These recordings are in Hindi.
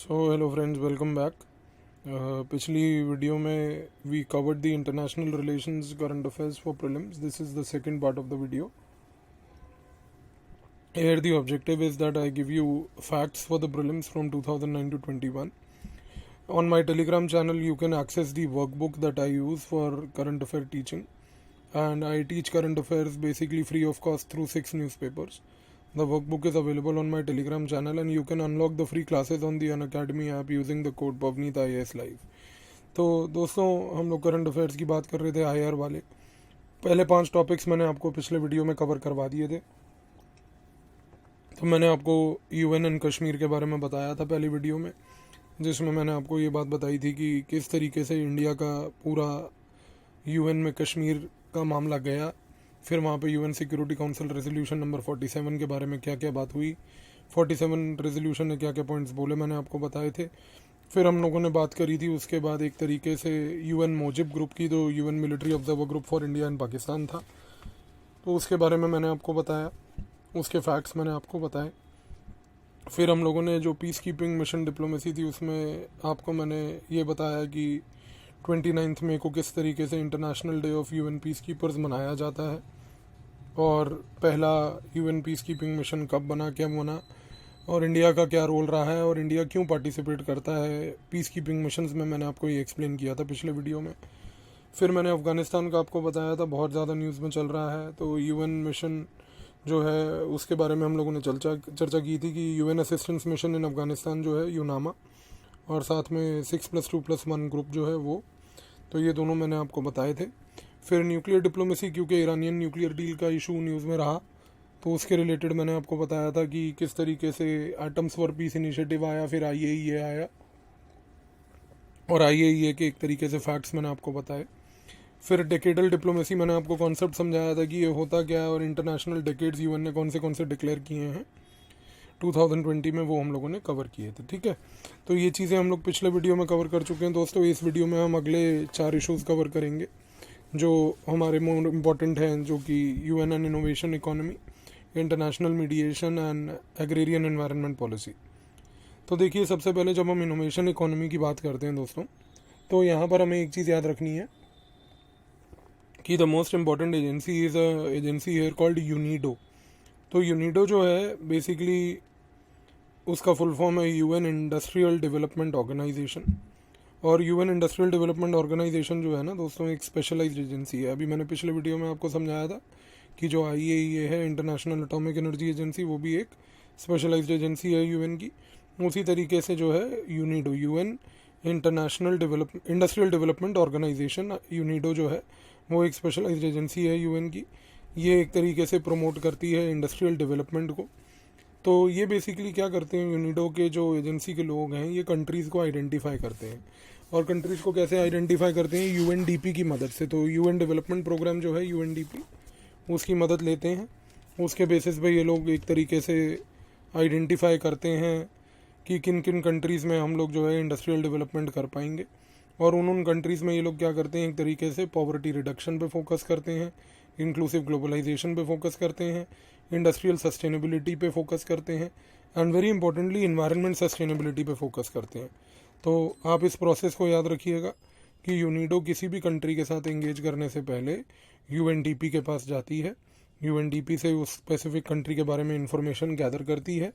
Hello friends, welcome back. पिछली वीडियो में we covered the international relations current affairs for prelims. This is the second part of the video. Here the objective is that I give you facts for the prelims from 2009 to 21. On my Telegram channel you can access the workbook that I use for current affair teaching, and I teach current affairs basically free of cost through 6 newspapers. The workbook is available on my Telegram channel and you can unlock the free classes on the Unacademy app using the code Pavneet IAS Live. तो दोस्तों, हम लोग करंट अफेयर्स की बात कर रहे थे IR वाले. पहले 5 टॉपिक्स मैंने आपको पिछले वीडियो में कवर करवा दिए थे. तो मैंने आपको UN एंड कश्मीर के बारे में बताया था पहली वीडियो में, जिसमें मैंने आपको ये बात बताई थी कि किस तरीके से इंडिया का पूरा UN में कश्मीर का मामला गया. फिर वहाँ पे UN security council resolution number 47 के बारे में क्या क्या बात हुई, 47 रेजोल्यूशन ने क्या क्या पॉइंट्स बोले मैंने आपको बताए थे. फिर हम लोगों ने बात करी थी उसके बाद एक तरीके से UN मोजिब ग्रुप की, तो UN military observer group for India and Pakistan था, तो उसके बारे में मैंने आपको बताया, उसके फैक्ट्स मैंने आपको बताए. फिर हम लोगों ने जो पीस कीपिंग मिशन डिप्लोमेसी थी उसमें आपको मैंने ये बताया कि 29 मई को किस तरीके से international day of UN peace keepers मनाया जाता है, और पहला UN पीस कीपिंग मिशन कब बना, क्या बना, और इंडिया का क्या रोल रहा है, और इंडिया क्यों पार्टिसिपेट करता है पीस कीपिंग मिशंस में. मैंने आपको ये एक्सप्लेन किया था पिछले वीडियो में. फिर मैंने अफ़गानिस्तान का आपको बताया था, बहुत ज़्यादा न्यूज़ में चल रहा है, तो UN मिशन जो है उसके बारे में हम लोगों ने चर्चा की थी कि UN assistance mission in Afghanistan जो है यूनामा, और साथ में 6+2+1 ग्रुप जो है वो, तो ये दोनों मैंने आपको बताए थे. फिर न्यूक्लियर डिप्लोमेसी, क्योंकि ईरानियन न्यूक्लियर डील का इशू न्यूज़ में रहा, तो उसके रिलेटेड मैंने आपको बताया था कि किस तरीके से एटम्स फॉर पीस इनिशिएटिव आया, फिर IAEA आया, और IAEA के एक तरीके से फैक्ट्स मैंने आपको बताए. फिर डेकेडल डिप्लोमेसी मैंने आपको कॉन्सेप्ट समझाया था कि ये होता क्या है, और इंटरनेशनल डेकेड्स UN ने कौन से डिक्लेयर किए हैं 2020 में, वो हम लोगों ने कवर किए थे. ठीक है, तो ये चीज़ें हम लोग पिछले वीडियो में कवर कर चुके हैं दोस्तों. इस वीडियो में हम अगले 4 इशूज़ कवर करेंगे जो हमारे मोर इम्पॉर्टेंट हैं, जो कि UN and innovation economy, international mediation and agrarian environment policy. तो देखिए, सबसे पहले जब हम इनोवेशन इकोनॉमी की बात करते हैं दोस्तों, तो यहाँ पर हमें एक चीज़ याद रखनी है कि the most important agency is a agency here called UNIDO. तो UNIDO जो है बेसिकली उसका फुल फॉर्म है UN इंडस्ट्रियल डेवलपमेंट ऑर्गेनाइजेशन. और UN इंडस्ट्रियल डेवलपमेंट ऑर्गेनाइजेशन जो है ना दोस्तों, एक स्पेशलाइज्ड एजेंसी है. अभी मैंने पिछले वीडियो में आपको समझाया था कि जो IAEA है, इंटरनेशनल एटॉमिक एनर्जी एजेंसी, वो भी एक स्पेशलाइज्ड एजेंसी है UN की. उसी तरीके से जो है UNIDO, UN industrial development organisation, UNIDO जो है वो एक स्पेशलाइज्ड एजेंसी है UN की. ये एक तरीके से प्रमोट करती है इंडस्ट्रियल डेवलपमेंट को. तो ये बेसिकली क्या करते हैं, UNIDO के जो एजेंसी के लोग हैं, ये कंट्रीज़ को आइडेंटिफाई करते हैं. और कंट्रीज़ को कैसे आइडेंटिफाई करते हैं, UNDP की मदद से. तो UN डेवलपमेंट प्रोग्राम जो है UNDP, उसकी मदद लेते हैं. उसके बेसिस पे ये लोग एक तरीके से आइडेंटिफाई करते हैं कि किन किन कंट्रीज़ में हम लोग जो है इंडस्ट्रियल डेवलपमेंट कर पाएंगे. और उन कंट्रीज़ में ये लोग क्या करते हैं, एक तरीके से पॉवर्टी रिडक्शन पे फोकस करते हैं, इंक्लूसिव ग्लोबलाइजेशन पे फोकस करते हैं, इंडस्ट्रियल सस्टेनेबिलिटी पे फोकस करते हैं, and very importantly environment sustainability पे फोकस करते हैं. तो आप इस प्रोसेस को याद रखिएगा कि UNIDO किसी भी कंट्री के साथ एंगेज करने से पहले UNDP के पास जाती है. UNDP से उस स्पेसिफिक कंट्री के बारे में इंफॉर्मेशन गैदर करती है.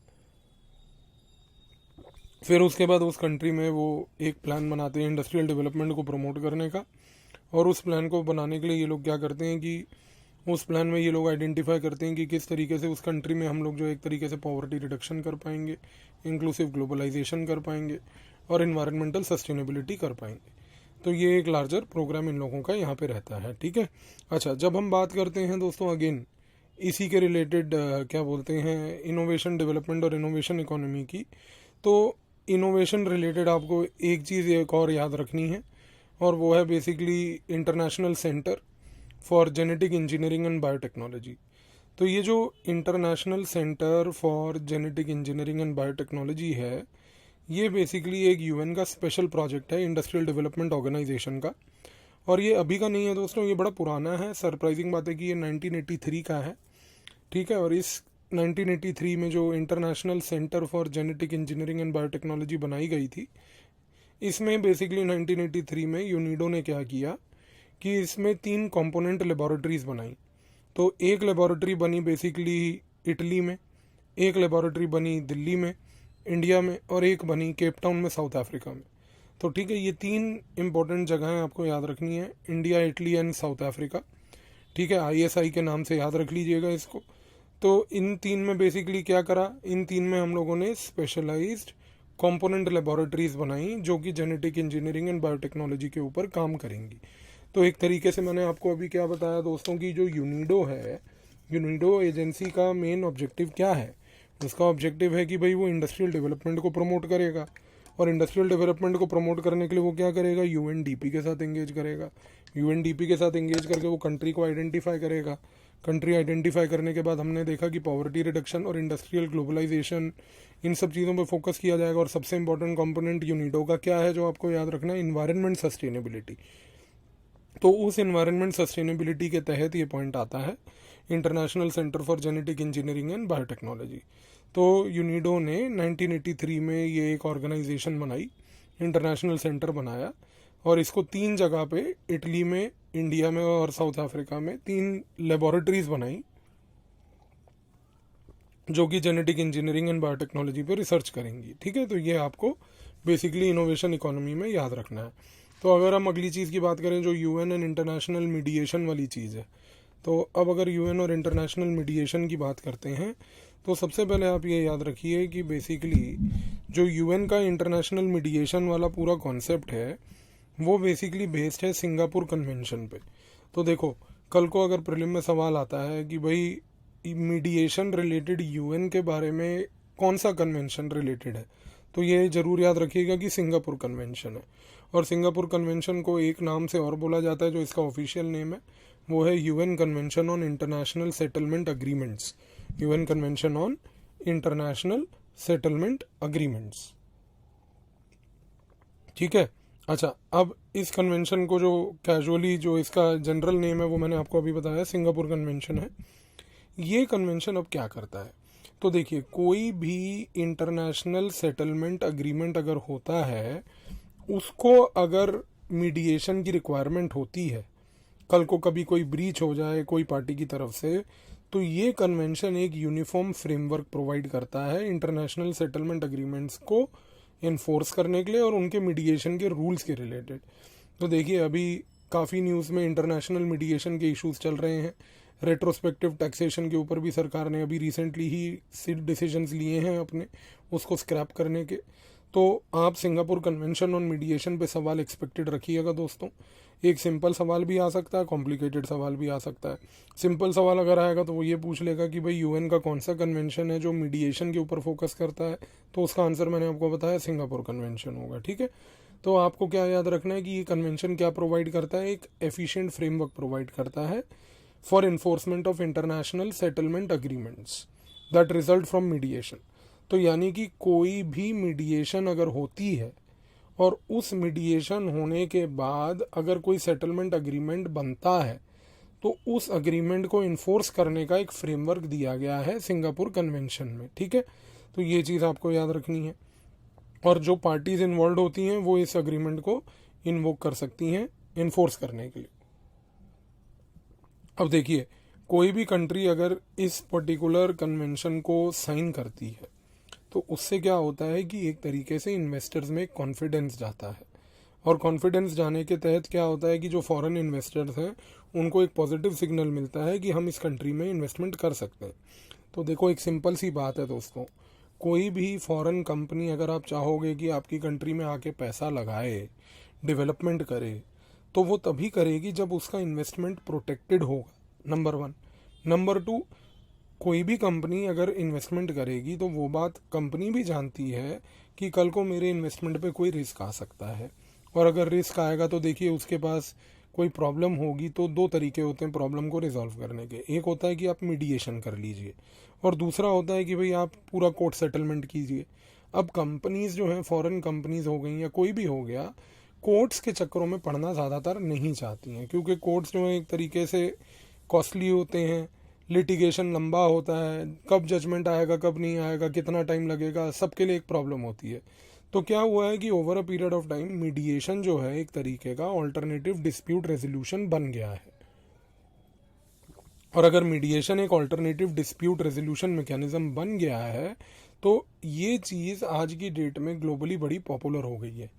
फिर उसके बाद उस कंट्री में वो एक प्लान बनाते हैं इंडस्ट्रियल डेवलपमेंट को प्रमोट करने का. और उस प्लान को बनाने के लिए ये लोग क्या करते हैं कि उस प्लान में ये लोग आइडेंटिफाई करते हैं कि किस तरीके से उस कंट्री में हम लोग जो एक तरीके से पॉवर्टी रिडक्शन कर पाएंगे, इंक्लूसिव ग्लोबलाइजेशन कर पाएंगे, और इन्वायरमेंटल सस्टेनेबिलिटी कर पाएंगे. तो ये एक लार्जर प्रोग्राम इन लोगों का यहाँ पे रहता है. ठीक है, अच्छा, जब हम बात करते हैं दोस्तों अगेन इसी के रिलेटेड क्या बोलते हैं, इनोवेशन डेवलपमेंट और इनोवेशन इकोनॉमी की, तो इनोवेशन रिलेटेड आपको एक चीज़ एक और याद रखनी है, और वो है basically international centre for genetic engineering and biotechnology. तो ये जो international centre for genetic engineering and biotechnology है, ये बेसिकली एक UN का स्पेशल प्रोजेक्ट है इंडस्ट्रियल डेवलपमेंट ऑर्गेनाइजेशन का. और ये अभी का नहीं है दोस्तों, ये बड़ा पुराना है. सरप्राइजिंग बात है कि ये 1983 का है. ठीक है, और इस 1983 में जो international centre for genetic engineering and biotechnology बनाई गई थी, इसमें बेसिकली 1983 में यूनिडो ने क्या किया कि इसमें 3 कंपोनेंट लेबोरेटरीज बनाई। तो एक लेबोरेटरी बनी बेसिकली इटली में, एक लेबोरेटरी बनी दिल्ली में इंडिया में, और एक बनी केप टाउन में साउथ अफ्रीका में। तो ठीक है, ये 3 इंपॉर्टेंट जगहें आपको याद रखनी है, India, Italy and south Africa. ठीक है, ISI के नाम से याद रख लीजिएगा इसको। तो इन 3 में बेसिकली क्या करा, इन 3 में हम लोगों ने स्पेशलाइज्ड कंपोनेंट लेबोरेटरीज बनाई जो कि जेनेटिक इंजीनियरिंग एंड बायोटेक्नोलॉजी के ऊपर काम करेंगी। तो एक तरीके से मैंने आपको अभी क्या बताया दोस्तों कि जो यूनिडो है, यूनिडो एजेंसी का मेन ऑब्जेक्टिव क्या है। उसका ऑब्जेक्टिव है कि भाई वो इंडस्ट्रियल डेवलपमेंट को प्रमोट करेगा, और इंडस्ट्रियल डेवलपमेंट को प्रमोट करने के लिए वो क्या करेगा, UNDP के साथ एंगेज करेगा। UNDP के साथ एंगेज करके वो कंट्री को आइडेंटिफाई करेगा। कंट्री आइडेंटिफाई करने के बाद हमने देखा कि पॉवर्टी रिडक्शन और इंडस्ट्रियल ग्लोबलाइजेशन, इन सब चीज़ों पर फोकस किया जाएगा। और सबसे इंपॉर्टेंट कंपोनेंट यूनिडो का क्या है जो आपको याद रखना है, इन्वायरमेंट सस्टेनेबिलिटी। तो उस इन्वायरमेंट सस्टेनेबिलिटी के तहत ये पॉइंट आता है international centre for genetic engineering and biotechnology. तो यूनिडो ने 1983 में ये एक ऑर्गेनाइजेशन बनाई, इंटरनेशनल सेंटर बनाया, और इसको 3 जगह पे, इटली में, इंडिया में और साउथ अफ्रीका में 3 लेबोरेटरीज बनाई जो कि जेनेटिक इंजीनियरिंग एंड बायोटेक्नोलॉजी पे रिसर्च करेंगी। ठीक है, तो ये आपको बेसिकली इनोवेशन इकोनॉमी में याद रखना है। तो अगर हम अगली चीज़ की बात करें जो UN एंड इंटरनेशनल मीडिएशन वाली चीज़ है, तो अब अगर UN और इंटरनेशनल मीडिएशन की बात करते हैं तो सबसे पहले आप ये याद रखिए कि बेसिकली जो UN का इंटरनेशनल मीडिएशन वाला पूरा कॉन्सेप्ट है वो बेसिकली बेस्ड है सिंगापुर कन्वेंशन पे। तो देखो, कल को अगर प्रीलिम में सवाल आता है कि भाई मीडिएशन रिलेटेड UN के बारे में कौन सा कन्वेंशन रिलेटेड है, तो ये जरूर याद रखिएगा कि सिंगापुर कन्वेंशन है। और सिंगापुर कन्वेंशन को एक नाम से और बोला जाता है, जो इसका ऑफिशियल नेम है वो है UN convention on international settlement agreements. UN convention on international settlement agreements. ठीक है, अच्छा, अब इस कन्वेंशन को जो कैजुअली जो इसका जनरल नेम है वो मैंने आपको अभी बताया, सिंगापुर कन्वेंशन है। ये कन्वेंशन अब क्या करता है, तो देखिए, कोई भी इंटरनेशनल सेटलमेंट अग्रीमेंट अगर होता है, उसको अगर मीडिएशन की रिक्वायरमेंट होती है, कल को कभी कोई ब्रीच हो जाए कोई पार्टी की तरफ से, तो ये कन्वेंशन एक यूनिफॉर्म फ्रेमवर्क प्रोवाइड करता है इंटरनेशनल सेटलमेंट अग्रीमेंट्स को इन्फोर्स करने के लिए और उनके मीडिएशन के रूल्स के रिलेटेड। तो देखिए, अभी काफ़ी न्यूज़ में इंटरनेशनल मीडिएशन के इश्यूज चल रहे हैं। रेट्रोस्पेक्टिव टैक्सेशन के ऊपर भी सरकार ने अभी रिसेंटली ही डिसीजंस लिए हैं अपने उसको स्क्रैप करने के। तो आप सिंगापुर कन्वेंशन ऑन मीडिएशन पे सवाल एक्सपेक्टेड रखिएगा दोस्तों। एक सिंपल सवाल भी आ सकता है, कॉम्प्लिकेटेड सवाल भी आ सकता है। सिंपल सवाल अगर आएगा तो वो ये पूछ लेगा कि भाई UN का कौन सा कन्वेंशन है जो मीडिएशन के ऊपर फोकस करता है, तो उसका आंसर मैंने आपको बताया सिंगापुर कन्वेंशन होगा। ठीक है, तो आपको क्या याद रखना है कि ये कन्वेंशन क्या प्रोवाइड करता है, एक एफिशिएंट फ्रेमवर्क प्रोवाइड करता है for enforcement of international settlement agreements that result from mediation. तो यानी कि कोई भी मीडिएशन अगर होती है और उस मीडिएशन होने के बाद अगर कोई सेटलमेंट अग्रीमेंट बनता है, तो उस अग्रीमेंट को इन्फोर्स करने का एक फ्रेमवर्क दिया गया है सिंगापुर कन्वेंशन में। ठीक है, तो ये चीज़ आपको याद रखनी है। और जो पार्टीज इन्वॉल्व होती हैं वो इस अग्रीमेंट को इन्वोक कर सकती हैं इन्फोर्स करने के लिए। अब देखिए, कोई भी कंट्री अगर इस पर्टिकुलर कन्वेंशन को साइन करती है तो उससे क्या होता है कि एक तरीके से इन्वेस्टर्स में कॉन्फिडेंस जाता है, और कॉन्फिडेंस जाने के तहत क्या होता है कि जो फॉरेन इन्वेस्टर्स हैं उनको एक पॉजिटिव सिग्नल मिलता है कि हम इस कंट्री में इन्वेस्टमेंट कर सकते हैं। तो देखो, एक सिंपल सी बात है दोस्तों, कोई भी फॉरेन कंपनी अगर आप चाहोगे कि आपकी कंट्री में आके पैसा लगाए, डेवलपमेंट करे, तो वो तभी करेगी जब उसका इन्वेस्टमेंट प्रोटेक्टेड होगा, नंबर 1। नंबर 2, कोई भी कंपनी अगर इन्वेस्टमेंट करेगी तो वो बात कंपनी भी जानती है कि कल को मेरे इन्वेस्टमेंट पे कोई रिस्क आ सकता है, और अगर रिस्क आएगा तो देखिए उसके पास कोई प्रॉब्लम होगी। तो 2 तरीके होते हैं प्रॉब्लम को रिजॉल्व करने के, एक होता है कि आप मीडिएशन कर लीजिए और दूसरा होता है कि भाई आप पूरा कोर्ट सेटलमेंट कीजिए। अब कंपनीज जो हैं, फॉरेन कंपनीज हो गई या कोई भी हो गया, कोर्ट्स के चक्करों में पड़ना ज़्यादातर नहीं चाहती हैं, क्योंकि कोर्ट्स जो है एक तरीके से कॉस्टली होते हैं, लिटिगेशन लंबा होता है, कब जजमेंट आएगा कब नहीं आएगा, कितना टाइम लगेगा, सबके लिए एक प्रॉब्लम होती है। तो क्या हुआ है कि over a period of time mediation जो है एक तरीके का ऑल्टरनेटिव डिस्प्यूट रेजोल्यूशन बन गया है। और अगर मीडिएशन एक ऑल्टरनेटिव डिस्प्यूट रेजोल्यूशन मैकेनिज्म बन गया है तो ये चीज़ आज की डेट में ग्लोबली बड़ी पॉपुलर हो गई है।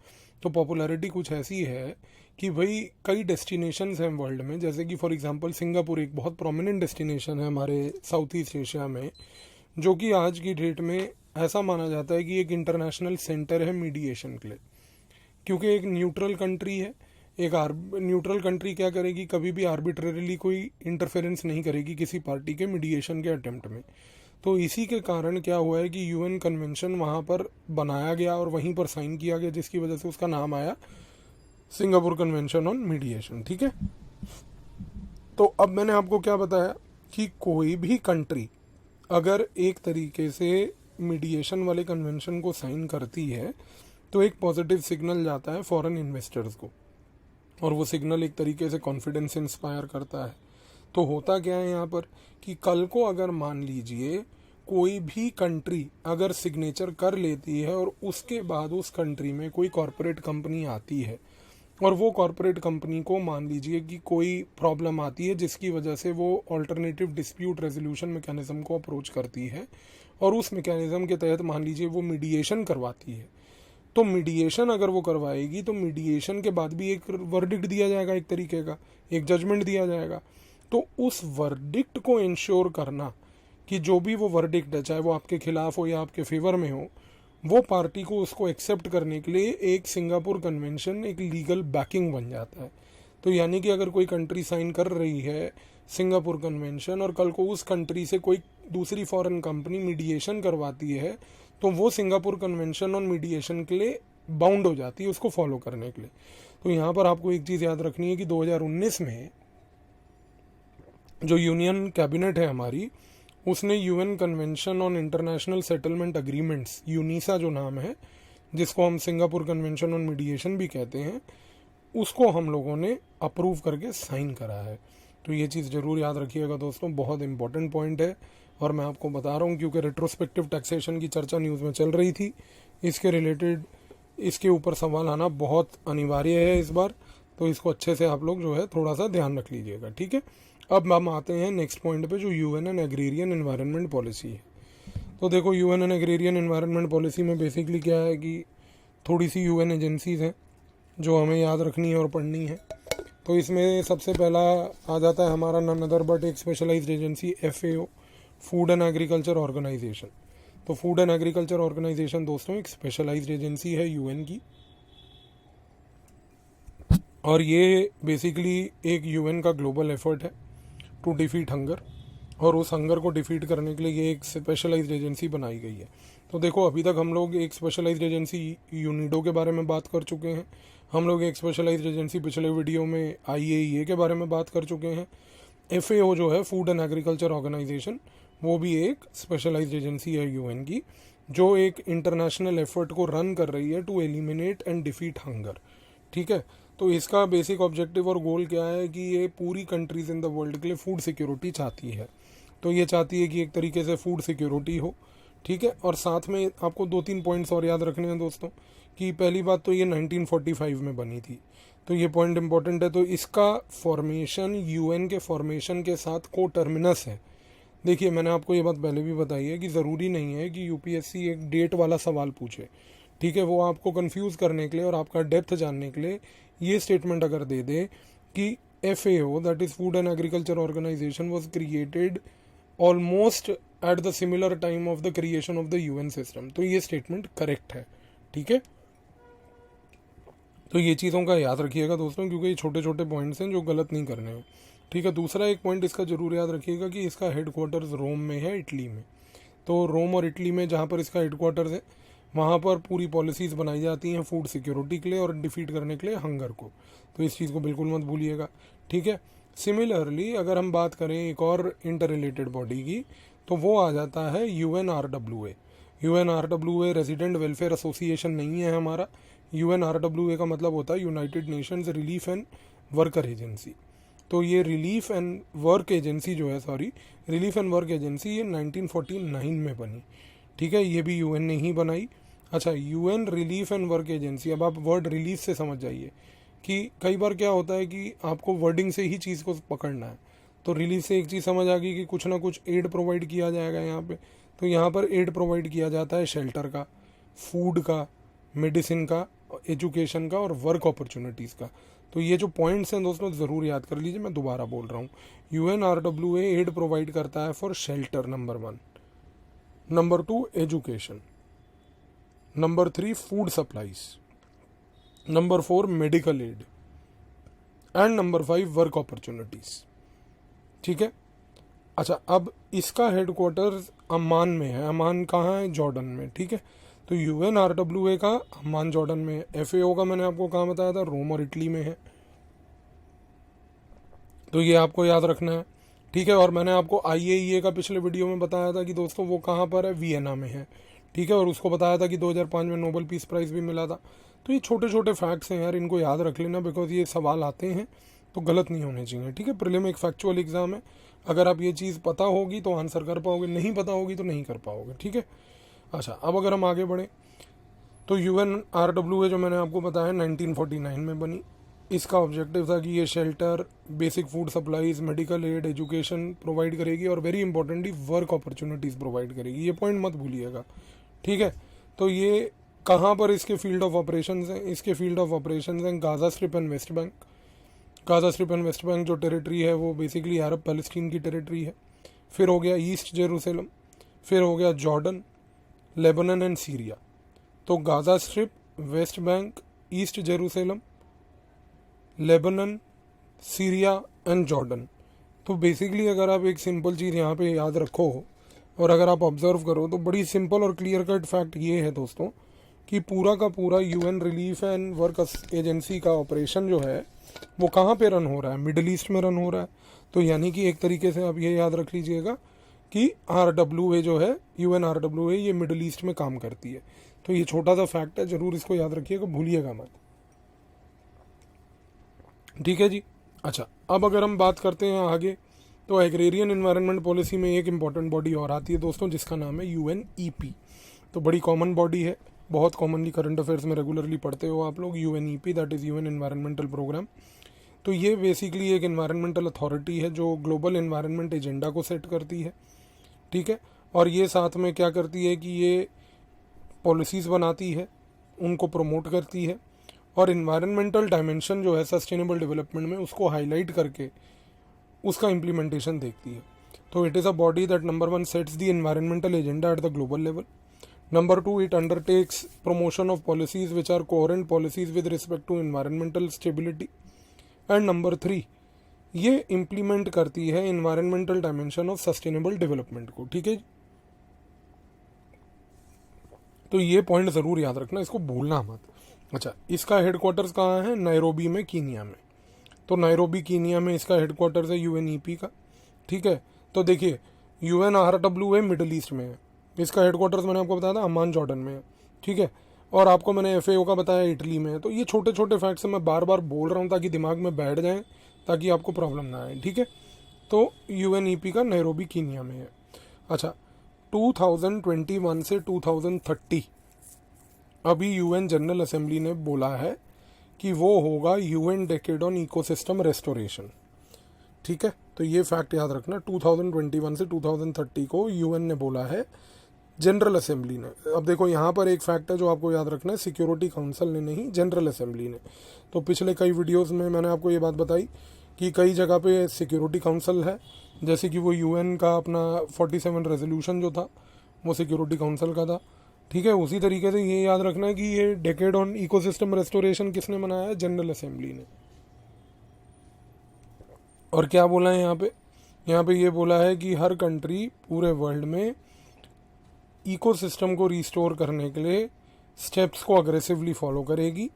तो पॉपुलैरिटी कुछ ऐसी है कि भाई कई डेस्टिनेशंस हैं वर्ल्ड में, जैसे कि फॉर एग्जांपल सिंगापुर एक बहुत प्रोमिनेंट डेस्टिनेशन है हमारे साउथ ईस्ट एशिया में, जो कि आज की डेट में ऐसा माना जाता है कि एक इंटरनेशनल सेंटर है मीडिएशन के लिए, क्योंकि एक न्यूट्रल कंट्री है। एक न्यूट्रल कंट्री क्या करेगी, कभी भी आर्बिट्रेरीली कोई इंटरफेरेंस नहीं करेगी किसी पार्टी के मीडिएशन के अटेम्प्ट में। तो इसी के कारण क्या हुआ है कि यूएन कन्वेंशन वहाँ पर बनाया गया और वहीं पर साइन किया गया, जिसकी वजह से उसका नाम आया सिंगापुर कन्वेंशन ऑन मीडिएशन। ठीक है, तो अब मैंने आपको क्या बताया कि कोई भी कंट्री अगर एक तरीके से मीडिएशन वाले कन्वेंशन को साइन करती है तो एक पॉजिटिव सिग्नल जाता है फॉरेन इन्वेस्टर्स को, और वो सिग्नल एक तरीके से कॉन्फिडेंस इंस्पायर करता है। तो होता क्या है यहाँ पर कि कल को अगर मान लीजिए कोई भी कंट्री अगर सिग्नेचर कर लेती है और उसके बाद उस कंट्री में कोई कॉरपोरेट कंपनी आती है और वो कॉरपोरेट कंपनी को मान लीजिए कि कोई प्रॉब्लम आती है जिसकी वजह से वो ऑल्टरनेटिव डिस्प्यूट रेजोल्यूशन मैकेनिज्म को अप्रोच करती है और उस मैकेनिज्म के तहत मान लीजिए वो मीडिएशन करवाती है, तो मीडिएशन अगर वो करवाएगी तो मीडिएशन के बाद भी एक वर्डिक्ट दिया जाएगा, एक तरीके का एक जजमेंट दिया जाएगा। तो उस वर्डिक्ट को इंश्योर करना कि जो भी वो वर्डिक्ट है, चाहे वो आपके खिलाफ हो या आपके फेवर में हो, वो पार्टी को उसको एक्सेप्ट करने के लिए एक सिंगापुर कन्वेंशन एक लीगल बैकिंग बन जाता है। तो यानी कि अगर कोई कंट्री साइन कर रही है सिंगापुर कन्वेंशन और कल को उस कंट्री से कोई दूसरी फॉरेन कंपनी मीडिएशन करवाती है तो वो सिंगापुर कन्वेंशन ऑन मीडिएशन के लिए बाउंड हो जाती है उसको फॉलो करने के लिए। तो यहाँ पर आपको एक चीज़ याद रखनी है कि 2019 में जो यूनियन कैबिनेट है हमारी, उसने UN convention on international settlement agreements, यूनिसा जो नाम है, जिसको हम सिंगापुर कन्वेंशन ऑन मीडिएशन भी कहते हैं, उसको हम लोगों ने अप्रूव करके साइन करा है। तो ये चीज़ ज़रूर याद रखिएगा दोस्तों, बहुत इंपॉर्टेंट पॉइंट है। और मैं आपको बता रहा हूँ क्योंकि रेट्रोस्पेक्टिव टैक्सेशन की चर्चा न्यूज़ में चल रही थी, इसके रिलेटेड इसके ऊपर सवाल आना बहुत अनिवार्य है इस बार, तो इसको अच्छे से आप लोग जो है थोड़ा सा ध्यान रख लीजिएगा। ठीक है, अब हम आते हैं नेक्स्ट पॉइंट पे, जो UN and agrarian environment policy है। तो देखो UN and agrarian environment policy में बेसिकली क्या है कि थोड़ी सी यूएन एजेंसीज हैं जो हमें याद रखनी है और पढ़नी है। तो इसमें सबसे पहला आ जाता है हमारा नन अदर बट एक specialised agency FAO, food and agriculture organisation. तो फूड एंड एग्रीकल्चर ऑर्गेनाइजेशन दोस्तों एक स्पेशलाइज्ड एजेंसी है यूएन की, और ये बेसिकली एक यूएन का ग्लोबल एफर्ट है टू डिफीट हंगर, और उस हंगर को डिफीट करने के लिए ये एक स्पेशलाइज्ड एजेंसी बनाई गई है। तो देखो अभी तक हम लोग एक स्पेशलाइज्ड एजेंसी यूनिडो के बारे में बात कर चुके हैं, हम लोग एक स्पेशलाइज्ड एजेंसी पिछले वीडियो में IAEA के बारे में बात कर चुके हैं। FAO जो है फूड एंड एग्रीकल्चर ऑर्गेनाइजेशन, वो भी एक स्पेशलाइज्ड एजेंसी है यूएन की, जो एक इंटरनेशनल एफर्ट को रन कर रही है to eliminate and defeat hunger. ठीक है, तो इसका बेसिक ऑब्जेक्टिव और गोल क्या है कि ये पूरी कंट्रीज इन द वर्ल्ड के लिए फूड सिक्योरिटी चाहती है। तो ये चाहती है कि एक तरीके से फूड सिक्योरिटी हो। ठीक है, और साथ में आपको 2-3 पॉइंट्स और याद रखने हैं दोस्तों, कि पहली बात तो ये 1945 में बनी थी, तो ये पॉइंट इंपॉर्टेंट है। तो इसका फॉर्मेशन यूएन के फॉर्मेशन के साथ को टर्मिनस है। देखिए मैंने आपको ये बात पहले भी बताई है कि ज़रूरी नहीं है कि यूपीएससी एक डेट वाला सवाल पूछे। ठीक है, वो आपको कंफ्यूज करने के लिए और आपका डेप्थ जानने के लिए ये स्टेटमेंट अगर दे दे कि FAO that is food and agriculture organization was created almost at the similar time of the creation of the UN system, तो ये स्टेटमेंट करेक्ट है। ठीक है, तो ये चीज़ों का याद रखिएगा दोस्तों, क्योंकि ये छोटे छोटे पॉइंट्स हैं जो गलत नहीं करने हैं। ठीक है, दूसरा एक पॉइंट इसका जरूर याद रखिएगा कि इसका हेडक्वार्टर्स रोम में है, इटली में। तो रोम और इटली में जहाँ पर इसका हेडक्वार्टर्स है वहाँ पर पूरी पॉलिसीज़ बनाई जाती हैं फूड सिक्योरिटी के लिए और डिफीट करने के लिए हंगर को, तो इस चीज़ को बिल्कुल मत भूलिएगा। ठीक है, सिमिलरली अगर हम बात करें एक और इंटर रिलेटेड बॉडी की, तो वो आ जाता है UNRWA। UNRWA resident welfare association नहीं है हमारा, UNRWA का मतलब होता है United Nations relief and worker agency. तो ये रिलीफ एंड वर्क एजेंसी जो है, रिलीफ एंड वर्क एजेंसी, ये 1949 में बनी, ठीक है, ये भी यूएन ने ही बनाई। अच्छा, UN relief and work agency, अब आप वर्ड रिलीफ से समझ जाइए कि कई बार क्या होता है कि आपको वर्डिंग से ही चीज़ को पकड़ना है। तो रिलीफ से एक चीज़ समझ आ गई कि कुछ ना कुछ एड प्रोवाइड किया जाएगा यहाँ पे। तो यहाँ पर एड प्रोवाइड किया जाता है शेल्टर का, फूड का, मेडिसिन का, एजुकेशन का और वर्क अपॉर्चुनिटीज़ का। तो ये जो पॉइंट्स हैं दोस्तों ज़रूर याद कर लीजिए, मैं दोबारा बोल रहा हूँ। UNRWA एड प्रोवाइड करता है for shelter, number 1, number 2 education, number 3 food supplies, number 4 medical aid and number 5 work opportunities, ठीक है। अच्छा, अब इसका हेडक्वार्टर्स अम्मान में है। अम्मान कहाँ है? जॉर्डन में, ठीक है। तो UNRWA का अम्मान जॉर्डन में है। FAO का मैंने आपको कहाँ बताया था? रोम और इटली में है। तो ये आपको याद रखना है, ठीक है। और मैंने आपको IAEA का पिछले वीडियो में बताया था कि दोस्तों वो कहाँ पर है? वियना में है, ठीक है। और उसको बताया था कि 2005 में नोबेल पीस प्राइज़ भी मिला था। तो ये छोटे छोटे फैक्ट्स हैं यार, इनको याद रख लेना, बिकॉज ये सवाल आते हैं तो गलत नहीं होने चाहिए, ठीक है। प्रीलिम एक फैक्चुअल एग्जाम है, अगर आप ये चीज़ पता होगी तो आंसर कर पाओगे, नहीं पता होगी तो नहीं कर पाओगे, ठीक है। अच्छा, अब अगर हम आगे बढ़ें तो UNRWA जो मैंने आपको बताया 1949 में बनी। इसका ऑब्जेक्टिव था कि ये shelter, basic food supplies, medical aid, education provide करेगी और very importantly work opportunities provide करेगी। ये पॉइंट मत भूलिएगा, ठीक है। तो ये कहाँ पर इसके फील्ड ऑफ ऑपरेशंस हैं? इसके फील्ड ऑफ ऑपरेशंस हैं Gaza strip and West Bank. Gaza strip and West Bank जो टेरिटरी है वो बेसिकली अरब पैलेस्टीन की टेरिटरी है। फिर हो गया ईस्ट जेरूसलम, फिर हो गया जॉर्डन, लेबनान एंड सीरिया। तो Gaza strip, West Bank, east Jerusalem, Lebanon, Syria and Jordan. तो बेसिकली अगर आप एक सिंपल चीज़ यहाँ पे याद रखो और अगर आप ऑब्जर्व करो तो बड़ी सिंपल और क्लियर कट फैक्ट ये है दोस्तों कि पूरा का पूरा UN relief and work agency का ऑपरेशन जो है वो कहाँ पे रन हो रहा है? मिडल ईस्ट में रन हो रहा है। तो यानी कि एक तरीके से आप ये याद रख लीजिएगा कि RWA जो है, UNRWA, ये मिडल ईस्ट में काम करती है। तो ये छोटा सा फैक्ट है, ज़रूर इसको याद रखिएगा, भूलिएगा मत, ठीक है जी। अच्छा, अब अगर हम बात करते हैं आगे तो एग्रेरियन एनवायरनमेंट पॉलिसी में एक इम्पॉर्टेंट बॉडी और आती है दोस्तों जिसका नाम है UNEP। तो बड़ी कॉमन बॉडी है, बहुत कॉमनली करंट अफेयर्स में रेगुलरली पढ़ते हो आप लोग। UNEP that is UN environmental programme. तो ये बेसिकली एक एनवायरनमेंटल अथॉरिटी है जो ग्लोबल एनवायरनमेंट एजेंडा को सेट करती है, ठीक है। और ये साथ में क्या करती है कि ये पॉलिसीज़ बनाती है, उनको प्रमोट करती है और इन्वायरमेंटल डायमेंशन जो है सस्टेनेबल डेवलपमेंट में उसको हाईलाइट करके उसका इम्प्लीमेंटेशन देखती है। तो it is a body that number 1 sets the environmental agenda at the global level, number 2 it undertakes promotion of policies which are coherent policies with respect to environmental stability, and number 3 ये इम्प्लीमेंट करती है environmental dimension of sustainable development को, ठीक है। तो ये पॉइंट ज़रूर याद रखना, इसको भूलना मत। अच्छा, इसका हेडक्वार्टर्स कहाँ है? नैरोबी में, कीनिया में। तो नैरोबी कीनिया में इसका हेडक्वार्टर्स है UNEP का, ठीक है। तो देखिए UNRWA मिडल ईस्ट में है, इसका हेडक्वार्टर्स मैंने आपको बताया था अम्मान जॉर्डन में है, ठीक है। और आपको मैंने FAO का बताया इटली में है। तो ये छोटे छोटे फैक्ट्स मैं बार बार बोल रहा हूँ ताकि दिमाग में बैठ जाएं, ताकि आपको प्रॉब्लम ना आए, ठीक है। तो UNEP का नैरोबी कीनिया में है। अच्छा, 2021 से 2030 अभी UN जनरल असेंबली ने बोला है कि वो होगा UN decade on ecosystem restoration, ठीक है। तो ये फैक्ट याद रखना, 2021 से 2030 को UN ने बोला है, जनरल असेंबली ने। अब देखो यहाँ पर एक फैक्ट है जो आपको याद रखना है, सिक्योरिटी काउंसिल ने नहीं, जनरल असेंबली ने। तो पिछले कई वीडियोस में मैंने आपको ये बात बताई कि कई जगह पे सिक्योरिटी काउंसिल है, जैसे कि वो UN का अपना 47 रेजोल्यूशन जो था वो सिक्योरिटी काउंसिल का था, ठीक है। उसी तरीके से ये याद रखना है कि ये डेकेड ऑन इकोसिस्टम रेस्टोरेशन किसने मनाया है? जनरल असेंबली ने। और क्या बोला है यहाँ पे ये बोला है कि हर कंट्री पूरे वर्ल्ड में इकोसिस्टम को रिस्टोर करने के लिए स्टेप्स को अग्रेसिवली फॉलो करेगी।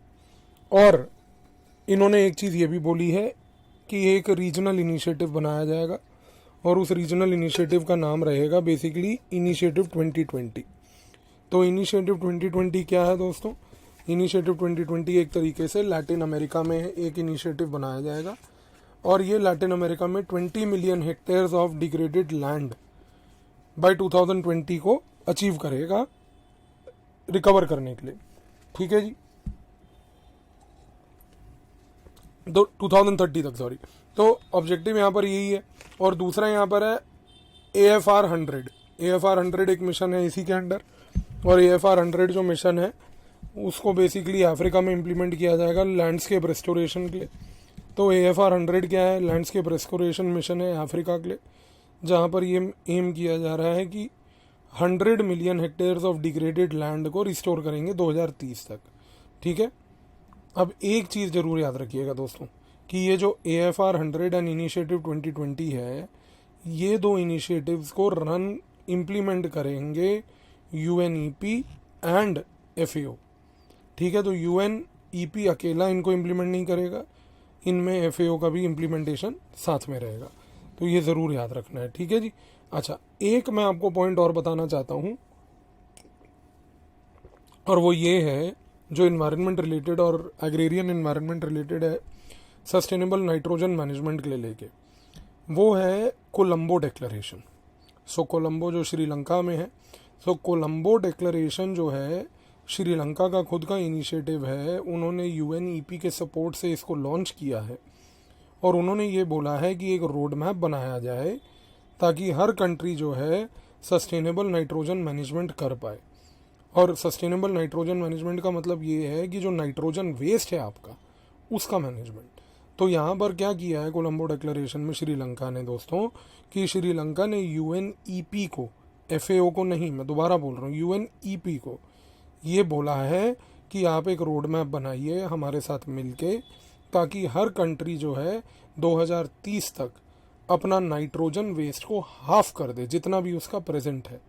और इन्होंने एक चीज़ ये भी बोली है कि एक रीजनल इनिशिएटिव बनाया जाएगा और उस रीजनल इनिशिएटिव का नाम रहेगा बेसिकली इनिशिएटिव 2020। तो इनिशिएटिव 2020 क्या है दोस्तों? इनिशिएटिव 2020 एक तरीके से लैटिन अमेरिका में एक इनिशिएटिव बनाया जाएगा और ये लैटिन अमेरिका में 20 million hectares of degraded land by 2020 को अचीव करेगा रिकवर करने के लिए। ठीक है जी, तो 2030 तक, सॉरी। तो ऑब्जेक्टिव यहाँ पर यही है। और दूसरा यहाँ पर है AFR 100। AFR 100 एक मिशन है इसी के अंडर, और AFR 100 जो मिशन है उसको बेसिकली अफ्रीका में इम्प्लीमेंट किया जाएगा लैंडस्केप रेस्टोरेशन के लिए। तो AFR 100 क्या है? लैंडस्केप रेस्टोरेशन मिशन है अफ्रीका के लिए, जहाँ पर ये एम किया जा रहा है कि 100 million hectares of degraded land को रिस्टोर करेंगे 2030 तक। ठीक है, अब एक चीज़ जरूर याद रखिएगा दोस्तों कि ये जो AFR 100 एंड इनिशिएटिव 2020 है, ये दो इनिशिएटिव्स को रन इम्प्लीमेंट करेंगे UNEP एंड FAO। ठीक है, तो UNEP अकेला इनको इम्प्लीमेंट नहीं करेगा, इनमें FAO का भी इम्प्लीमेंटेशन साथ में रहेगा, तो ये ज़रूर याद रखना है। ठीक है जी। अच्छा, एक मैं आपको पॉइंट और बताना चाहता हूँ, और वो ये है जो इन्वायरमेंट रिलेटेड और एग्रेरियन इन्वायरमेंट रिलेटेड है, सस्टेनेबल नाइट्रोजन मैनेजमेंट के लिए लेके, वो है कोलंबो डिक्लेरेशन। सो कोलंबो जो श्रीलंका में है, सो कोलंबो डिक्लेरेशन जो है श्रीलंका का खुद का इनिशिएटिव है। उन्होंने UNEP के सपोर्ट से इसको लॉन्च किया है, और उन्होंने ये बोला है कि एक रोड मैप बनाया जाए ताकि हर कंट्री जो है सस्टेनेबल नाइट्रोजन मैनेजमेंट कर पाए। और सस्टेनेबल नाइट्रोजन मैनेजमेंट का मतलब ये है कि जो नाइट्रोजन वेस्ट है आपका, उसका मैनेजमेंट। तो यहाँ पर क्या किया है कोलंबो डिक्लेरेशन में श्रीलंका ने दोस्तों, कि श्रीलंका ने UNEP को, FAO को नहीं, मैं दोबारा बोल रहा हूँ, UNEP को ये बोला है कि आप एक रोड मैप बनाइए हमारे साथ मिलके, ताकि हर कंट्री जो है 2030 तक अपना नाइट्रोजन वेस्ट को हाफ कर दे, जितना भी उसका प्रेजेंट है।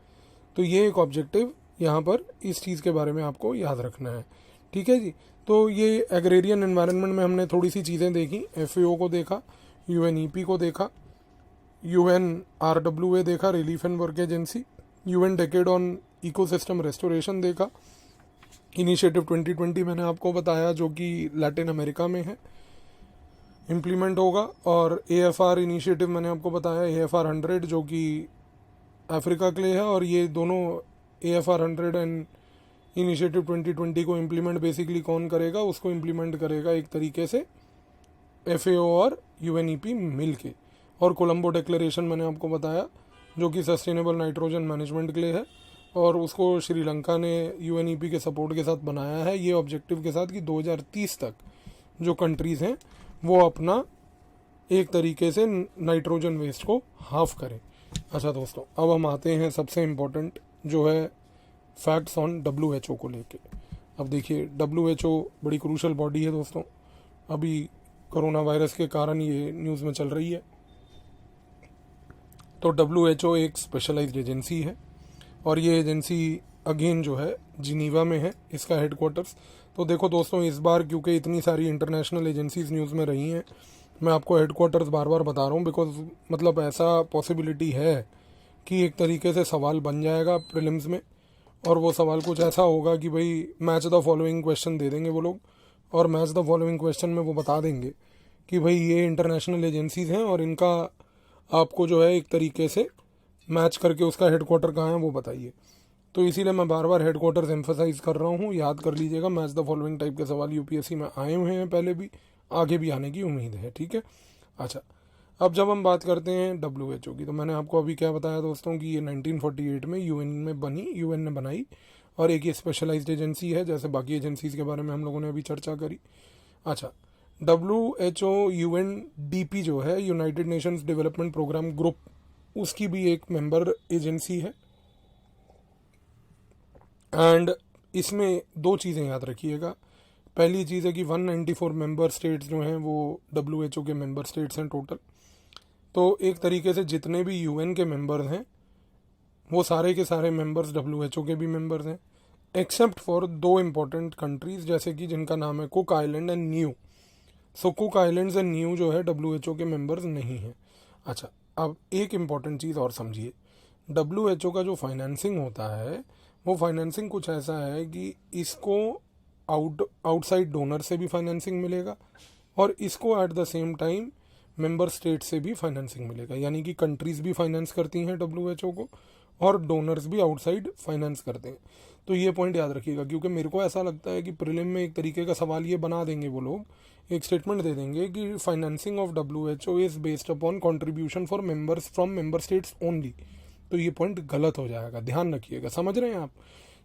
तो ये एक ऑब्जेक्टिव यहाँ पर इस चीज़ के बारे में आपको याद रखना है। ठीक है जी। तो ये एग्रेरियन एनवायरनमेंट में हमने थोड़ी सी चीज़ें देखी, FAO को देखा, UNEP को देखा, UNRWA देखा, relief and work agency, UN decade on ecosystem restoration देखा, इनिशिएटिव 2020 मैंने आपको बताया जो कि लैटिन अमेरिका में है, इम्प्लीमेंट होगा, और AFR इनिशिएटिव मैंने आपको बताया AFR 100 जो कि अफ्रीका के लिए है। और ये दोनों AFR 100 एंड इनिशिएटिव 2020 को इम्प्लीमेंट बेसिकली कौन करेगा? उसको इम्प्लीमेंट करेगा एक तरीके से FAO और UNEP मिल के। और कोलंबो डिक्लेरेशन मैंने आपको बताया जो कि सस्टेनेबल नाइट्रोजन मैनेजमेंट के लिए है, और उसको श्रीलंका ने UNEP के सपोर्ट के साथ बनाया है, ये ऑब्जेक्टिव के साथ कि 2030 तक जो कंट्रीज़ हैं वो अपना एक तरीके से नाइट्रोजन वेस्ट को हाफ करें। अच्छा दोस्तों, अब हम आते हैं सबसे इम्पोर्टेंट जो है फैक्ट्स ऑन WHO को लेके। अब देखिए, WHO बड़ी क्रूशल बॉडी है दोस्तों, अभी कोरोना वायरस के कारण ये न्यूज़ में चल रही है। तो WHO एक स्पेशलाइज्ड एजेंसी है, और ये एजेंसी अगेन जो है जिनीवा में है इसका हेडक्वार्टर्स। तो देखो दोस्तों, इस बार क्योंकि इतनी सारी इंटरनेशनल एजेंसीज न्यूज़ में रही हैं, मैं आपको हेडक्वार्टर्स बार बार बता रहा हूँ, बिकॉज मतलब ऐसा पॉसिबिलिटी है कि एक तरीके से सवाल बन जाएगा प्रीलिम्स में, और वो सवाल कुछ ऐसा होगा कि भाई मैच द फॉलोइंग क्वेश्चन दे देंगे वो लोग, और मैच द फॉलोइंग क्वेश्चन में वो बता देंगे कि भाई ये इंटरनेशनल एजेंसीज हैं और इनका आपको जो है एक तरीके से मैच करके उसका हेडक्वार्टर कहाँ है वो बताइए। तो इसीलिए मैं बार बार हेडक्वार्टर्स एम्फोसाइज कर रहा हूँ, याद कर लीजिएगा। मैच द फॉलोइंग टाइप के सवाल UPSC में आए हुए हैं पहले भी, आगे भी आने की उम्मीद है। ठीक है। अच्छा, अब जब हम बात करते हैं WHO की, तो मैंने आपको अभी क्या बताया दोस्तों कि ये 1948 में UN में बनी, UN ने बनाई, और एक ये स्पेशलाइज्ड एजेंसी है, जैसे बाकी एजेंसीज के बारे में हम लोगों ने अभी चर्चा करी। अच्छा, WHO UNDP जो है, United Nations development programme group, उसकी भी एक मेंबर एजेंसी है। एंड इसमें दो चीज़ें याद रखिएगा। पहली चीज़ है कि 194 मेंबर स्टेट्स जो हैं वो WHO के मेंबर स्टेट्स हैं टोटल। तो एक तरीके से जितने भी UN के मेंबर्स हैं वो सारे के सारे मेंबर्स WHO के भी मेंबर्स हैं, एक्सेप्ट फॉर दो इम्पोर्टेंट कंट्रीज, जैसे कि जिनका नाम है cook island and new. So cook islands and new जो है WHO के मेंबर्स नहीं हैं। अच्छा, अब एक इम्पॉर्टेंट चीज़ और समझिए, WHO का जो फाइनेंसिंग होता है वो फाइनेंसिंग कुछ ऐसा है कि इसको आउटसाइड डोनर से भी फाइनेंसिंग मिलेगा, और इसको at the same time member state से भी फाइनेंसिंग मिलेगा, यानी कि कंट्रीज भी फाइनेंस करती हैं WHO को और डोनर्स भी आउटसाइड फाइनेंस करते हैं। तो ये पॉइंट याद रखिएगा, क्योंकि मेरे को ऐसा लगता है कि प्रीलिम में एक तरीके का सवाल ये बना देंगे वो लोग, एक स्टेटमेंट दे देंगे कि financing of WHO is based upon contribution for members from member states only. तो ये पॉइंट गलत हो जाएगा, ध्यान रखिएगा। समझ रहे हैं आप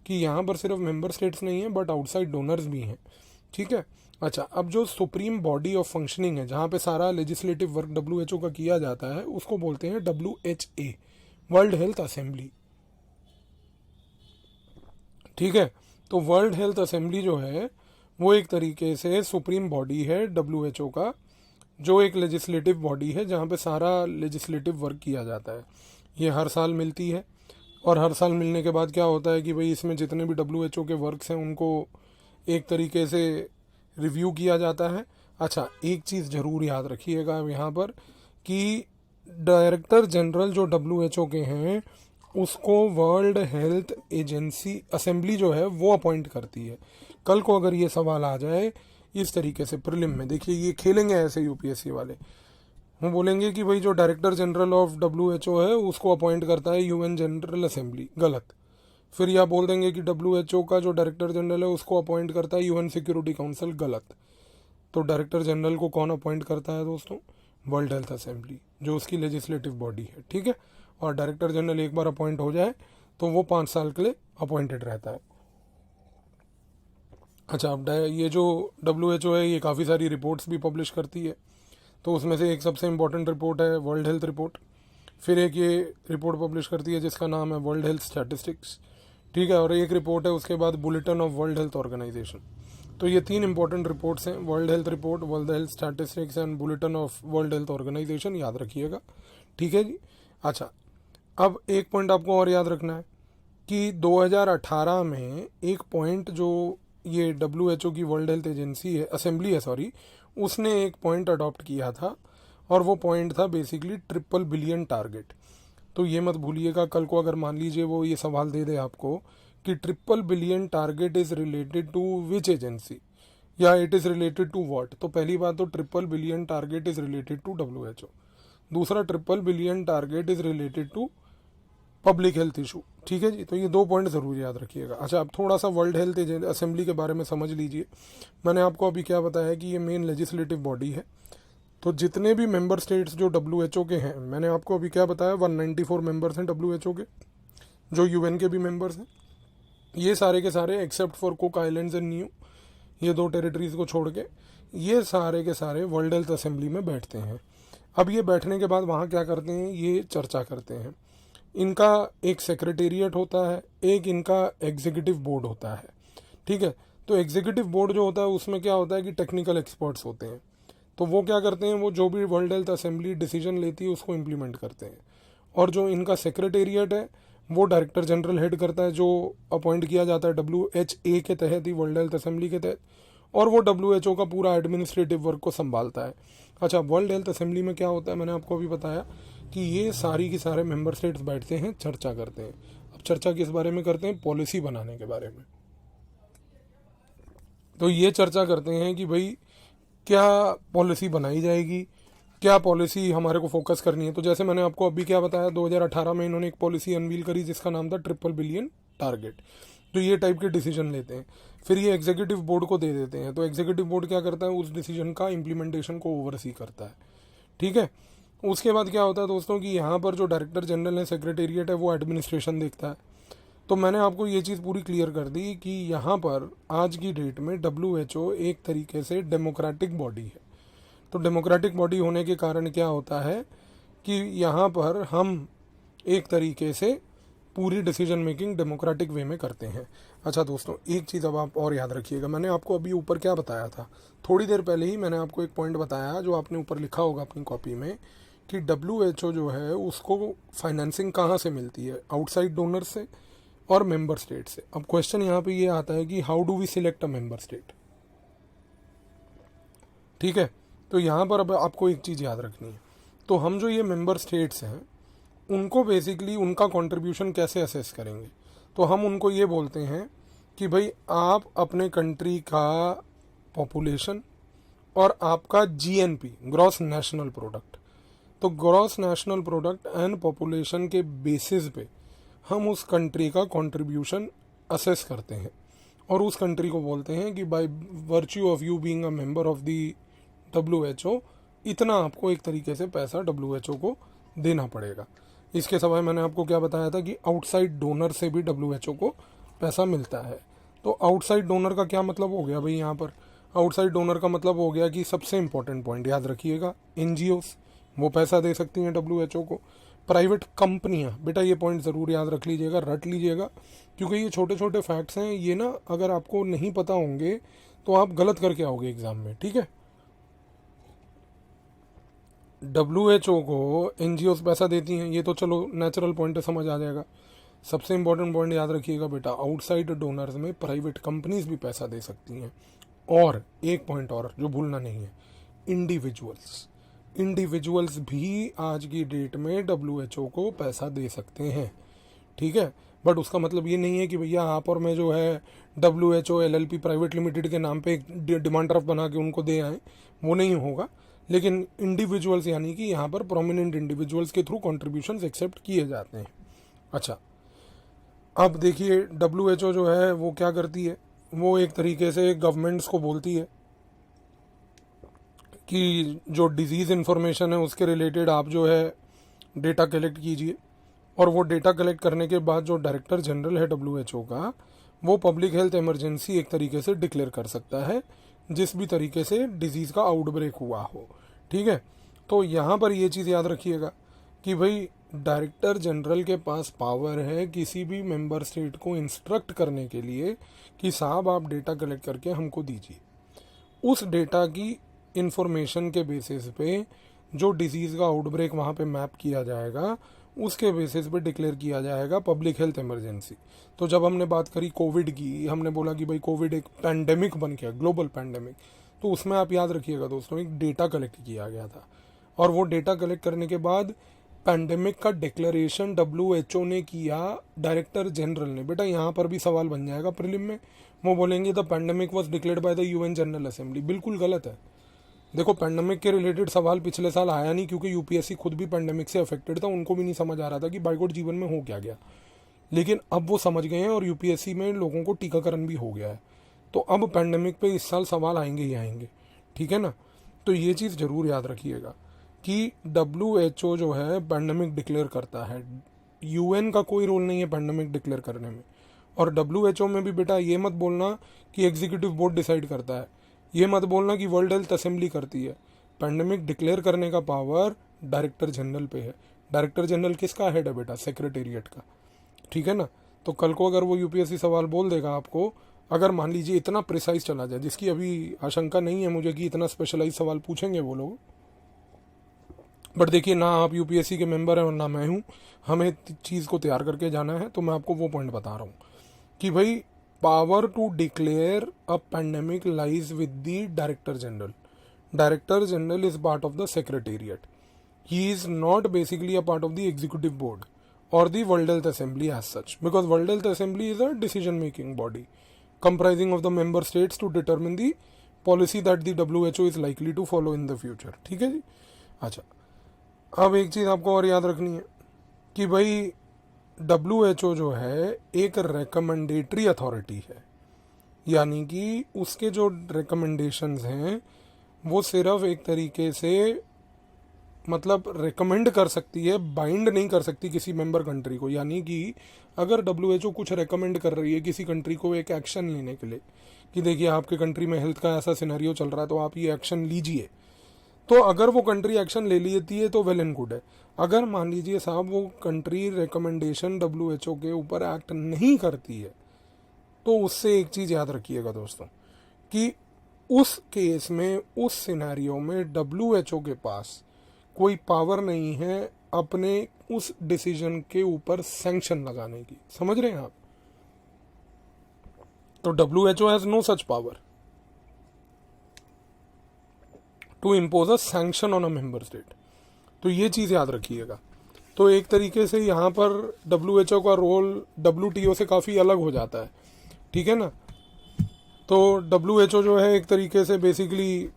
कि यहाँ पर सिर्फ मेंबर स्टेट्स नहीं है बट आउटसाइड डोनर्स भी हैं, ठीक है। अच्छा, अब जो सुप्रीम बॉडी ऑफ फंक्शनिंग है, जहाँ पे सारा लेजिस्लेटिव वर्क WHO का किया जाता है, उसको बोलते हैं WHA, वर्ल्ड हेल्थ असेंबली, ठीक है। तो वर्ल्ड हेल्थ असेंबली जो है वो एक तरीके से सुप्रीम बॉडी है WHO का, जो एक लेजिस्लेटिव बॉडी है जहाँ पे सारा लेजिस्लेटिव वर्क किया जाता है। ये हर साल मिलती है और हर साल मिलने के बाद क्या होता है कि भाई इसमें जितने भी WHO के वर्क्स हैं उनको एक तरीके से रिव्यू किया जाता है। अच्छा, एक चीज़ ज़रूर याद रखिएगा यहाँ पर कि डायरेक्टर जनरल जो WHO के हैं उसको वर्ल्ड हेल्थ एजेंसी असेंबली जो है वो अपॉइंट करती है। कल को अगर ये सवाल आ जाए इस तरीके से प्रीलिम में, देखिए ये खेलेंगे ऐसे UPSC वाले, वो बोलेंगे कि भाई जो डायरेक्टर जनरल ऑफ WHO है उसको अपॉइंट करता है UN जनरल असेंबली, गलत। फिर यह बोल देंगे कि WHO का जो डायरेक्टर जनरल है उसको अपॉइंट करता है UN सिक्योरिटी काउंसिल, गलत। तो डायरेक्टर जनरल को कौन अपॉइंट करता है दोस्तों? वर्ल्ड हेल्थ असेंबली, जो उसकी लेजिस्लेटिव बॉडी है, ठीक है। और डायरेक्टर जनरल एक बार अपॉइंट हो जाए तो वो 5 साल के लिए अपॉइंटेड रहता है। अच्छा, अब ये जो WHO है ये काफ़ी सारी रिपोर्ट्स भी पब्लिश करती है, तो उसमें से एक सबसे इम्पोर्टेंट रिपोर्ट है वर्ल्ड हेल्थ रिपोर्ट। फिर एक ये रिपोर्ट पब्लिश करती है जिसका नाम है वर्ल्ड हेल्थ स्टैटिस्टिक्स, ठीक है। और एक रिपोर्ट है उसके बाद bulletin of world health organization. तो ये 3 इंपॉर्टेंट रिपोर्ट्स हैं, world health report, world health statistics and bulletin of world health organization, याद रखिएगा, ठीक है जी। अच्छा, अब एक पॉइंट आपको और याद रखना है कि 2018 में एक पॉइंट जो ये WHO की वर्ल्ड हेल्थ एजेंसी है, असेंबली है सॉरी, उसने एक पॉइंट अडॉप्ट किया था और वो पॉइंट था बेसिकली ट्रिपल बिलियन टारगेट। तो ये मत भूलिएगा, कल को अगर मान लीजिए वो ये सवाल दे दे आपको कि triple billion target is related to which agency या it is related to what, तो पहली बात तो triple billion target is related to WHO, दूसरा triple billion target is related to public health issue, ठीक है जी। तो ये 2 पॉइंट ज़रूर याद रखिएगा। अच्छा, अब थोड़ा सा वर्ल्ड हेल्थ असेंबली के बारे में समझ लीजिए। मैंने आपको अभी क्या बताया कि ये मेन लेजिस्लेटिव बॉडी है। तो जितने भी मेंबर स्टेट्स जो WHO के हैं, मैंने आपको अभी क्या बताया, 194 मेंबर्स हैं WHO के, जो UN के भी मेंबर्स हैं। ये सारे के सारे except for cook islands and new, ये 2 टेरिटरीज को छोड़ के, ये सारे के सारे वर्ल्ड हेल्थ असेंबली में बैठते हैं। अब ये बैठने के बाद वहाँ क्या करते हैं, ये चर्चा करते हैं। इनका एक सेक्रेटेरिएट होता है, एक इनका एग्जीक्यूटिव बोर्ड होता है, ठीक है। तो एग्जीक्यूटिव बोर्ड जो होता है उसमें क्या होता है कि टेक्निकल एक्सपर्ट्स होते हैं। तो वो क्या करते हैं, वो जो भी वर्ल्ड हेल्थ असेंबली डिसीजन लेती है उसको इम्प्लीमेंट करते हैं। और जो इनका सेक्रेटेरिएट है वो डायरेक्टर जनरल हेड करता है, जो अपॉइंट किया जाता है WHA के तहत ही, वर्ल्ड हेल्थ असेंबली के तहत, और वो WHO का पूरा एडमिनिस्ट्रेटिव वर्क को संभालता है। अच्छा, वर्ल्ड हेल्थ असेंबली में क्या होता है, मैंने आपको अभी बताया कि ये सारी की सारे मेंबर स्टेट्स बैठते हैं, चर्चा करते हैं। अब चर्चा किस बारे में करते हैं, पॉलिसी बनाने के बारे में। तो ये चर्चा करते हैं कि भाई क्या पॉलिसी बनाई जाएगी, क्या पॉलिसी हमारे को फोकस करनी है। तो जैसे मैंने आपको अभी क्या बताया, 2018 में इन्होंने एक पॉलिसी अनवील करी जिसका नाम था ट्रिपल बिलियन टारगेट। तो ये टाइप के डिसीजन लेते हैं, फिर ये एग्जीक्यूटिव बोर्ड को दे देते हैं। तो एग्जीक्यूटिव बोर्ड क्या करता है, उस डिसीजन का इम्प्लीमेंटेशन को ओवरसी करता है, ठीक है। उसके बाद क्या होता है दोस्तों कि यहाँ पर जो डायरेक्टर जनरल है, सेक्रेटेरिएट है, वो एडमिनिस्ट्रेशन देखता है। तो मैंने आपको ये चीज़ पूरी क्लियर कर दी कि यहाँ पर आज की डेट में WHO एक तरीके से डेमोक्रेटिक बॉडी है। तो डेमोक्रेटिक बॉडी होने के कारण क्या होता है कि यहाँ पर हम एक तरीके से पूरी डिसीजन मेकिंग डेमोक्रेटिक वे में करते हैं। अच्छा दोस्तों, एक चीज़ अब आप और याद रखिएगा, मैंने आपको अभी ऊपर क्या बताया था, थोड़ी देर पहले ही मैंने आपको एक पॉइंट बताया जो आपने ऊपर लिखा होगा अपनी कॉपी में, कि WHO जो है उसको फाइनेंसिंग कहाँ से मिलती है, आउटसाइड डोनर से और मेंबर स्टेट से। अब क्वेश्चन यहाँ पे ये आता है कि how do we select a member state, ठीक है। तो यहाँ पर अब आपको एक चीज़ याद रखनी है, तो हम जो ये मेंबर स्टेट्स हैं उनको बेसिकली उनका कंट्रीब्यूशन कैसे असेस करेंगे, तो हम उनको ये बोलते हैं कि भाई आप अपने कंट्री का पॉपुलेशन और आपका जीएनपी, ग्रॉस नेशनल प्रोडक्ट। तो gross national product and population के बेसिस पे हम उस कंट्री का कंट्रीब्यूशन असेस करते हैं और उस कंट्री को बोलते हैं कि by virtue of you being a member of the WHO इतना आपको एक तरीके से पैसा WHO को देना पड़ेगा। इसके सिवाय मैंने आपको क्या बताया था कि आउटसाइड डोनर से भी WHO को पैसा मिलता है। तो आउटसाइड डोनर का क्या मतलब हो गया भाई, यहाँ पर आउटसाइड डोनर का मतलब हो गया कि सबसे इंपॉर्टेंट पॉइंट याद रखिएगा, NGOs वो पैसा दे सकती हैं WHO को। प्राइवेट कंपनियां, बेटा ये पॉइंट ज़रूर याद रख लीजिएगा, रट लीजिएगा, क्योंकि ये छोटे छोटे फैक्ट्स हैं, ये ना अगर आपको नहीं पता होंगे तो आप गलत करके आओगे एग्जाम में, ठीक है। WHO को NGOs पैसा देती हैं, ये तो चलो नेचुरल पॉइंट है, समझ आ जाएगा। सबसे इंपॉर्टेंट पॉइंट याद रखिएगा बेटा, आउटसाइड डोनर्स में प्राइवेट कंपनीज भी पैसा दे सकती हैं। और एक पॉइंट और जो भूलना नहीं है, इंडिविजुअल्स भी आज की डेट में WHO को पैसा दे सकते हैं, ठीक है। बट उसका मतलब ये नहीं है कि भैया आप और मैं जो है WHO LLP प्राइवेट लिमिटेड के नाम पे एक डिमांड ड्राफ्ट बना के उनको दे आए, वो नहीं होगा। लेकिन इंडिविजुअल्स यानी कि यहाँ पर प्रोमिनेंट इंडिविजुअल्स के थ्रू कॉन्ट्रीब्यूशंस एक्सेप्ट किए जाते हैं। अच्छा, अब देखिए WHO जो है वो क्या करती है, वो एक तरीके से गवर्नमेंट्स को बोलती है कि जो डिजीज़ इन्फॉर्मेशन है उसके रिलेटेड आप जो है डेटा कलेक्ट कीजिए, और वो डेटा कलेक्ट करने के बाद जो डायरेक्टर जनरल है WHO का, वो पब्लिक हेल्थ इमरजेंसी एक तरीके से डिक्लेयर कर सकता है जिस भी तरीके से डिजीज़ का आउटब्रेक हुआ हो, ठीक है। तो यहाँ पर ये चीज़ याद रखिएगा कि भाई डायरेक्टर जनरल के पास पावर है किसी भी मेंबर स्टेट को इंस्ट्रक्ट करने के लिए कि साहब आप डेटा कलेक्ट करके हमको दीजिए। उस डेटा की इंफॉर्मेशन के बेसिस पे जो डिजीज़ का आउटब्रेक वहाँ पे मैप किया जाएगा, उसके बेसिस पे डिक्लेयर किया जाएगा पब्लिक हेल्थ इमरजेंसी। तो जब हमने बात करी कोविड की, हमने बोला कि भाई कोविड एक पैंडेमिक बन गया, ग्लोबल पैंडेमिक, तो उसमें आप याद रखिएगा दोस्तों, एक डेटा कलेक्ट किया गया था, और वो डेटा कलेक्ट करने के बाद पैंडेमिक का डिक्लेरेशन WHO ने किया, डायरेक्टर जनरल ने। बेटा यहाँ पर भी सवाल बन जाएगा प्रीलिम में, वो बोलेंगे the pandemic was declared by the UN general assembly. बिल्कुल गलत है। देखो पैंडेमिक के रिलेटेड सवाल पिछले साल आया नहीं, क्योंकि UPSC खुद भी पैंडेमिक से अफेक्टेड था, उनको भी नहीं समझ आ रहा था कि बाइगोड जीवन में हो क्या गया। लेकिन अब वो समझ गए हैं और UPSC में लोगों को टीकाकरण भी हो गया है। तो अब पैंडेमिक पे इस साल सवाल आएंगे ही आएंगे, ठीक है ना। तो ये चीज़ जरूर याद रखिएगा कि WHO जो है पैंडेमिक डिक्लेयर करता है, UN का कोई रोल नहीं है पैंडेमिक डिक्लेयर करने में। और WHO में भी बेटा ये मत बोलना कि एग्जीक्यूटिव बोर्ड डिसाइड करता है, ये मत बोलना कि वर्ल्ड हेल्थ असेंबली करती है। पैंडेमिक डिक्लेयर करने का पावर डायरेक्टर जनरल पे है। डायरेक्टर जनरल किसका हेड है बेटा? सेक्रेटेरिएट का, ठीक है ना। तो कल को अगर वो UPSC सवाल बोल देगा आपको, अगर मान लीजिए इतना प्रिसाइज चला जाए, जिसकी अभी आशंका नहीं है मुझे कि इतना स्पेशलाइज सवाल पूछेंगे वो लोग, बट देखिए ना आप UPSC के मेंबर हैं और ना मैं हूँ, हमें चीज़ को तैयार करके जाना है। तो मैं आपको वो पॉइंट बता रहा हूँ कि भाई power to declare a pandemic lies with the director general. Director general is part of the secretariat, he is not basically a part of the executive board or the World Health Assembly as such, because World Health Assembly is a decision making body comprising of the member states to determine the policy that the WHO is likely to follow in the future, ठीक है जी। अच्छा, अब एक चीज़ आपको और याद रखनी है कि भाई WHO जो है एक रिकमेंडेटरी अथॉरिटी है, यानी कि उसके जो रिकमेंडेशंस हैं वो सिर्फ एक तरीके से मतलब रिकमेंड कर सकती है, बाइंड नहीं कर सकती किसी मेंबर कंट्री को। यानी कि अगर WHO कुछ रिकमेंड कर रही है किसी कंट्री को एक एक्शन लेने के लिए कि देखिए आपके कंट्री में हेल्थ का ऐसा सिनेरियो चल रहा है तो आप ये एक्शन लीजिए, तो अगर वो कंट्री एक्शन ले लेती है तो वेल एंड गुड है। अगर मान लीजिए साहब वो कंट्री रिकमेंडेशन WHO के ऊपर एक्ट नहीं करती है, तो उससे एक चीज़ याद रखिएगा दोस्तों कि उस केस में, उस सिनेरियो में WHO के पास कोई पावर नहीं है अपने उस डिसीजन के ऊपर सैंक्शन लगाने की। समझ रहे हैं आप? तो WHO has no such power to impose a sanction on a member state. तो ये चीज याद रखिएगा। तो एक तरीके से यहाँ पर WHO का रोल WTO से काफी अलग हो जाता है, ठीक है ना। तो WHO जो है एक तरीके से बेसिकली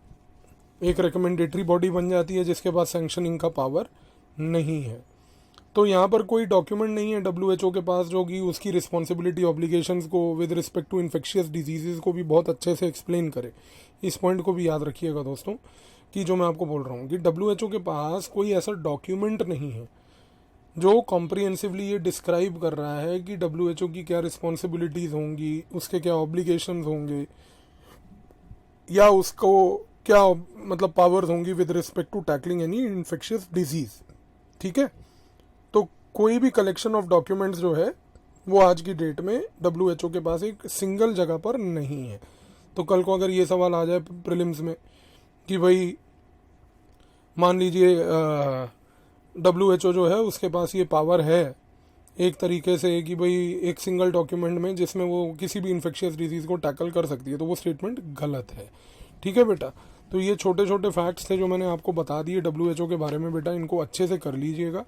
एक रिकमेंडेटरी बॉडी बन जाती है जिसके पास सैंक्शनिंग का पावर नहीं है। तो यहाँ पर कोई डॉक्यूमेंट नहीं है WHO के पास जो कि उसकी रिस्पॉन्सिबिलिटी ऑब्लिगेशंस को with respect to infectious diseases को भी बहुत अच्छे से एक्सप्लेन करे। इस पॉइंट को भी याद रखिएगा दोस्तों, कि जो मैं आपको बोल रहा हूँ कि WHO के पास कोई ऐसा डॉक्यूमेंट नहीं है जो कॉम्प्रिहेंसिवली ये डिस्क्राइब कर रहा है कि WHO की क्या रिस्पॉन्सिबिलिटीज़ होंगी, उसके क्या ऑब्लिगेशंस होंगे, या उसको क्या मतलब पावर्स होंगी with respect to tackling any infectious disease. ठीक है, तो कोई भी कलेक्शन ऑफ डॉक्यूमेंट्स जो है वो आज की डेट में WHO के पास एक सिंगल जगह पर नहीं है। तो कल को अगर ये सवाल आ जाए प्रीलिम्स में कि भाई मान लीजिए WHO जो है उसके पास ये पावर है एक तरीके से कि भाई एक सिंगल डॉक्यूमेंट में जिसमें वो किसी भी इन्फेक्शियस डिजीज़ को टैकल कर सकती है, तो वो स्टेटमेंट गलत है। ठीक है बेटा, तो ये छोटे छोटे फैक्ट्स थे जो मैंने आपको बता दिए WHO के बारे में। बेटा इनको अच्छे से कर लीजिएगा।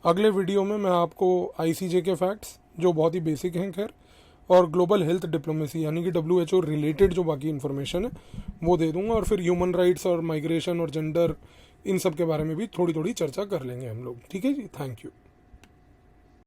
अगले वीडियो में मैं आपको ICJ के फैक्ट्स जो बहुत ही बेसिक हैं खैर, और ग्लोबल हेल्थ डिप्लोमेसी यानी कि WHO रिलेटेड जो बाकी इन्फॉर्मेशन है वो दे दूंगा, और फिर ह्यूमन राइट्स और माइग्रेशन और जेंडर इन सब के बारे में भी थोड़ी थोड़ी चर्चा कर लेंगे हम लोग। ठीक है जी, थैंक यू।